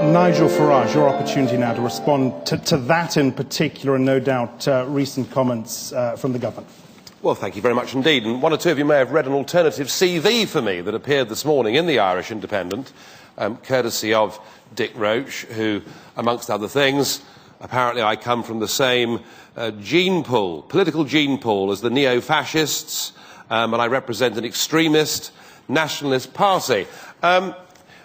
Nigel Farage, your opportunity now to respond to that in particular, and no doubt recent comments from the government. Well, thank you very much indeed. And one or two of you may have read an alternative CV for me that appeared this morning in the Irish Independent, courtesy of Dick Roche, who, amongst other things, apparently I come from the same gene pool, political gene pool, as the neo-fascists, and I represent an extremist nationalist party.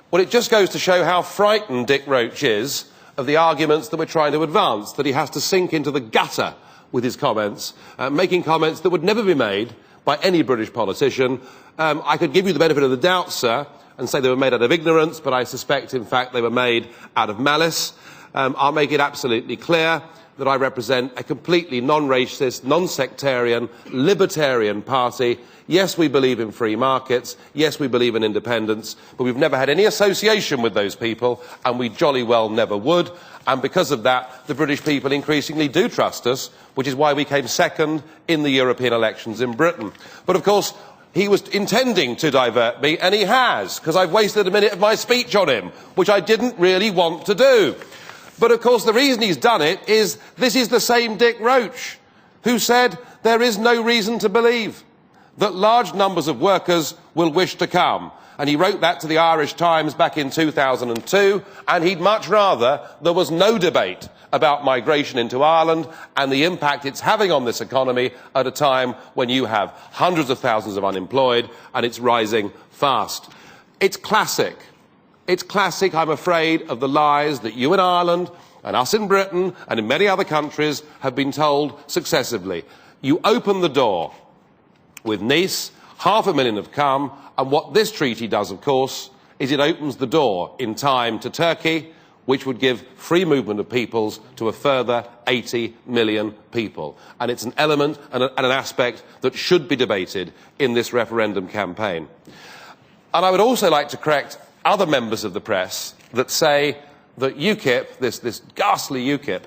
Well, it just goes to show how frightened Dick Roche is of the arguments that we're trying to advance, that he has to sink into the gutter with his comments, making comments that would never be made by any British politician. I could give you the benefit of the doubt, sir, and say they were made out of ignorance, but I suspect, in fact, they were made out of malice. I'll make it absolutely clear that I represent a completely non-racist, non-sectarian, libertarian party. Yes, we believe in free markets. Yes, we believe in independence. But we've never had any association with those people, and we jolly well never would. And because of that, the British people increasingly do trust us, which is why we came second in the European elections in Britain. But of course, he was intending to divert me, and he has, because I've wasted a minute of my speech on him, which I didn't really want to do. But of course, the reason he's done it is this is the same Dick Roche who said there is no reason to believe that large numbers of workers will wish to come. And he wrote that to the Irish Times back in 2002, and he'd much rather there was no debate about migration into Ireland and the impact it's having on this economy at a time when you have hundreds of thousands of unemployed and it's rising fast. It's classic. It's classic, I'm afraid, of the lies that you in Ireland and us in Britain and in many other countries have been told successively. You open the door with Nice, 500,000 have come, and what this treaty does, of course, is it opens the door in time to Turkey, which would give free movement of peoples to a further 80 million people. And it's an element and an aspect that should be debated in this referendum campaign. And I would also like to correct other members of the press that say that UKIP, this ghastly UKIP,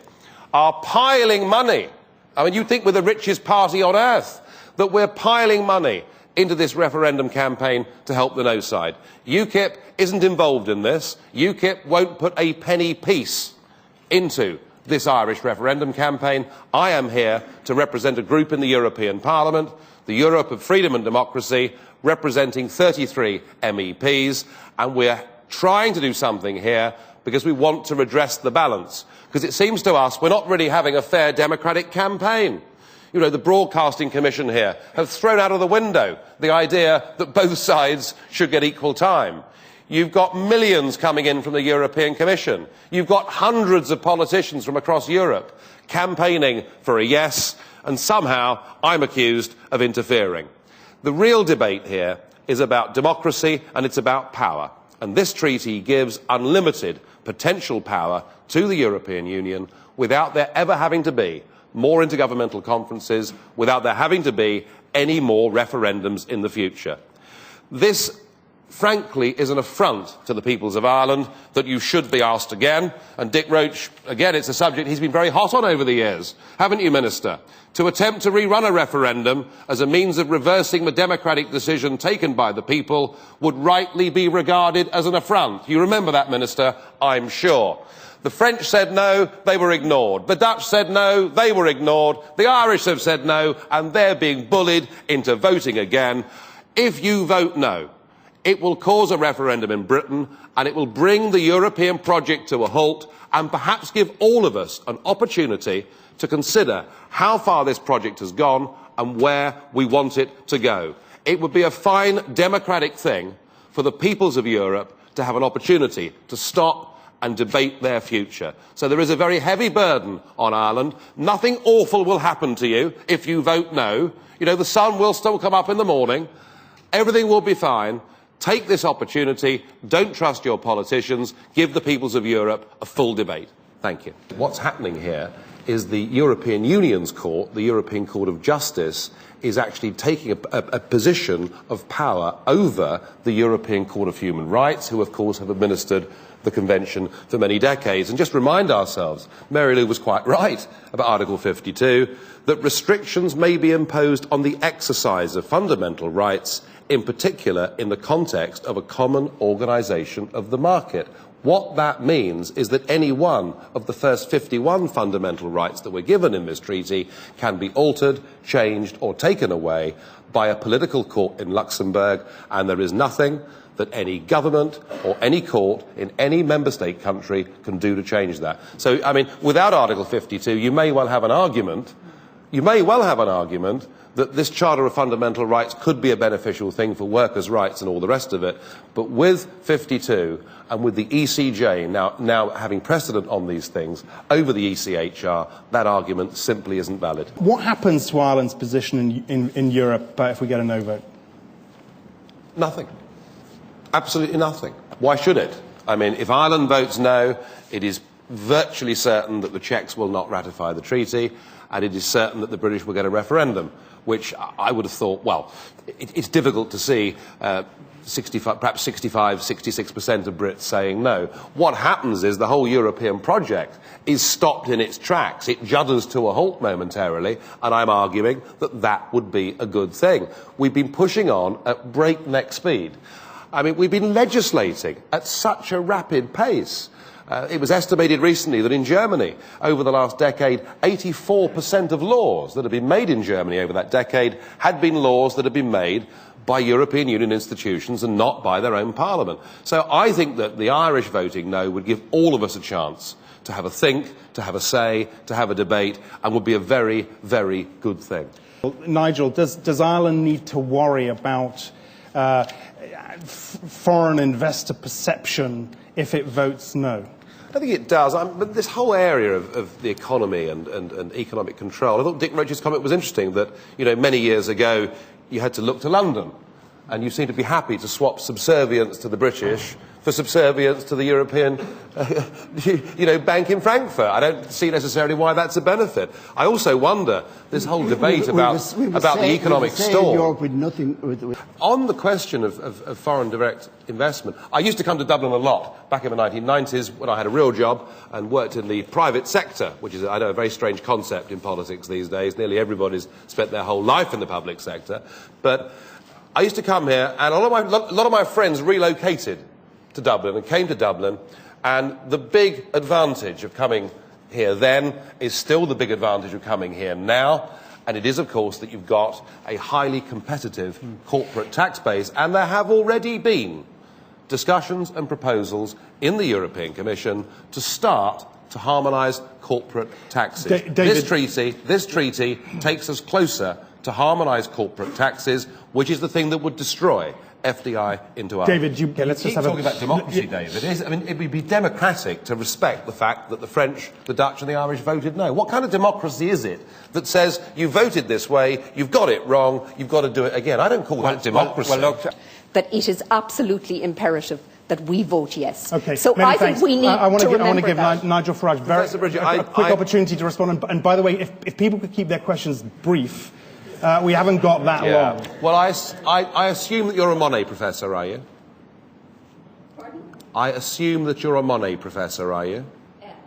are piling money. I mean, you think we're the richest party on earth, that we're piling money into this referendum campaign to help the no side. UKIP isn't involved in this. UKIP won't put a penny piece into this Irish referendum campaign. I am here to represent a group in the European Parliament, the Europe of Freedom and Democracy, representing 33 MEPs, and we're trying to do something here because we want to redress the balance. Because it seems to us we're not really having a fair democratic campaign. You know, the Broadcasting Commission here have thrown out of the window the idea that both sides should get equal time. You've got millions coming in from the European Commission. You've got hundreds of politicians from across Europe campaigning for a yes, and somehow I'm accused of interfering. The real debate here is about democracy and it's about power. And this treaty gives unlimited potential power to the European Union without there ever having to be more intergovernmental conferences, without there having to be any more referendums in the future. This, frankly, is an affront to the peoples of Ireland that you should be asked again. And Dick Roche, again, it's a subject he's been very hot on over the years, haven't you, Minister? To attempt to rerun a referendum as a means of reversing the democratic decision taken by the people would rightly be regarded as an affront. You remember that, Minister, I'm sure. The French said no, they were ignored. The Dutch said no, they were ignored. The Irish have said no, and they're being bullied into voting again. If you vote no, it will cause a referendum in Britain, and it will bring the European project to a halt, and perhaps give all of us an opportunity to consider how far this project has gone and where we want it to go. It would be a fine democratic thing for the peoples of Europe to have an opportunity to stop and debate their future. So there is a very heavy burden on Ireland. Nothing awful will happen to you if you vote no. You know, the sun will still come up in the morning. Everything will be fine. Take this opportunity. Don't trust your politicians. Give the peoples of Europe a full debate. Thank you. What's happening here is the European Union's court, the European Court of Justice, is actually taking a position of power over the European Court of Human Rights, who, of course, have administered the Convention for many decades. And just remind ourselves, Mary Lou was quite right about Article 52, that restrictions may be imposed on the exercise of fundamental rights in particular in the context of a common organisation of the market. What that means is that any one of the first 51 fundamental rights that we're given in this treaty can be altered, changed or taken away by a political court in Luxembourg, and there is nothing that any government or any court in any member state country can do to change that. So, I mean, without Article 52, you may well have an argument that this Charter of Fundamental Rights could be a beneficial thing for workers' rights and all the rest of it, but with 52 and with the ECJ now having precedent on these things over the ECHR, that argument simply isn't valid. What happens to Ireland's position in Europe if we get a no vote? Nothing. Absolutely nothing. Why should it? I mean, if Ireland votes no, it is virtually certain that the Czechs will not ratify the treaty, and it is certain that the British will get a referendum, which I would have thought, well, it's difficult to see 65, perhaps 65, 66% of Brits saying no. What happens is the whole European project is stopped in its tracks. It judders to a halt momentarily, and I'm arguing that that would be a good thing. We've been pushing on at breakneck speed. I mean, we've been legislating at such a rapid pace. It was estimated recently that in Germany, over the last decade, 84% of laws that have been made in Germany over that decade had been laws that had been made by European Union institutions and not by their own parliament. So I think that the Irish voting no would give all of us a chance to have a think, to have a say, to have a debate, and would be a very, very good thing. Nigel, does Ireland need to worry about foreign investor perception if it votes no? I think it does. But this whole area of the economy and economic control, I thought Dick Roche's comment was interesting that, you know, many years ago you had to look to London, and you seem to be happy to swap subservience to the British for subservience to the European bank in Frankfurt. I don't see necessarily why that's a benefit. I also wonder, this whole debate about the economic storm. On the question of foreign direct investment, I used to come to Dublin a lot back in the 1990s when I had a real job and worked in the private sector, which is, I know, a very strange concept in politics these days. Nearly everybody's spent their whole life in the public sector. But I used to come here, and a lot of my friends relocated to Dublin and came to Dublin, and the big advantage of coming here then is still the big advantage of coming here now, and it is, of course, that you've got a highly competitive corporate tax base, and there have already been discussions and proposals in the European Commission to start to harmonise corporate taxes. This treaty takes us closer to harmonise corporate taxes, which is the thing that would destroy FDI into Ireland. David, let's just have talking about democracy, David. It would be democratic to respect the fact that the French, the Dutch and the Irish voted no. What kind of democracy is it that says you voted this way, you've got it wrong, you've got to do it again? I don't call that democracy. But it is absolutely imperative that we vote yes. Okay, so I think we need I want to give Nigel Farage a quick opportunity to respond. And by the way, if people could keep their questions brief, we haven't got that long. Well, I assume that you're a Monet professor, are you? Pardon? I assume that you're a Monet professor, are you?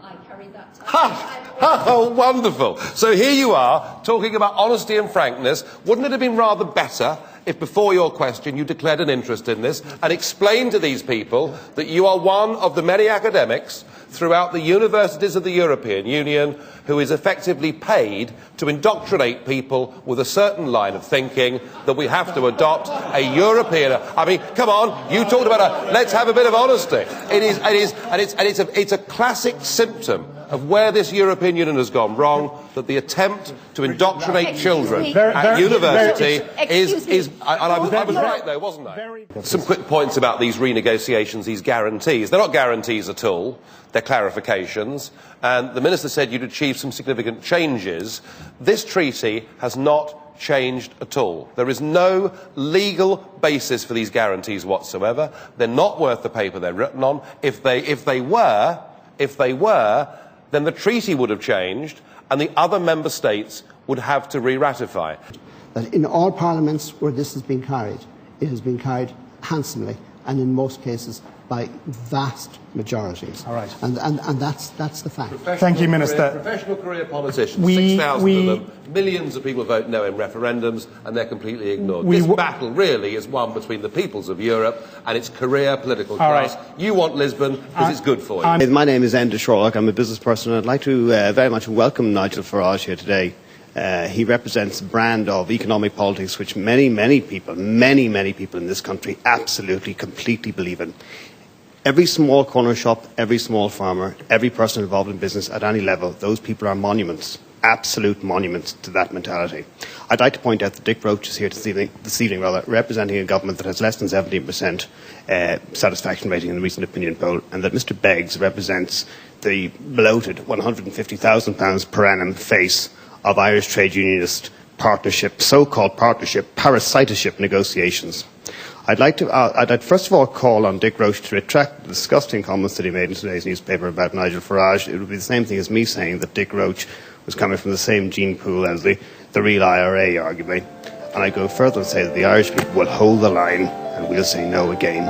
I carry that title. Ha! Oh, wonderful. So here you are, talking about honesty and frankness. Wouldn't it have been rather better if before your question you declared an interest in this and explained to these people that you are one of the many academics throughout the universities of the European Union who is effectively paid to indoctrinate people with a certain line of thinking that we have to adopt a European... I mean, come on, you talked about let's have a bit of honesty. It's a classic symptom of where this European Union has gone wrong, that the attempt to indoctrinate children at university is... I was right, though, wasn't I? Some quick points about these renegotiations, these guarantees. They're not guarantees at all. They're clarifications. And the Minister said you'd achieved some significant changes. This treaty has not changed at all. There is no legal basis for these guarantees whatsoever. They're not worth the paper they're written on. If they were, then the treaty would have changed and the other member states would have to re-ratify. That in all parliaments where this has been carried, it has been carried handsomely and in most cases by vast majorities. All right. And that's the fact. Thank you, Minister. Professional career politicians, 6,000 of them, millions of people vote no in referendums, and they're completely ignored. This battle really is one between the peoples of Europe and its career political class. Right. You want Lisbon because it's good for you. My name is Enda Sherlock. I'm a business person, and I'd like to very much welcome Nigel Farage here today. He represents a brand of economic politics which many people in this country absolutely, completely believe in. Every small corner shop, every small farmer, every person involved in business at any level, those people are monuments, absolute monuments to that mentality. I'd like to point out that Dick Roche is here this evening, representing a government that has less than 17% satisfaction rating in the recent opinion poll, and that Mr Begg represents the bloated £150,000 per annum face of Irish trade unionist partnership, so-called partnership, parasiteship negotiations. I'd first of all call on Dick Roche to retract the disgusting comments that he made in today's newspaper about Nigel Farage. It would be the same thing as me saying that Dick Roche was coming from the same gene pool as the real IRA, arguably. And I go further and say that the Irish people will hold the line and we'll say no again.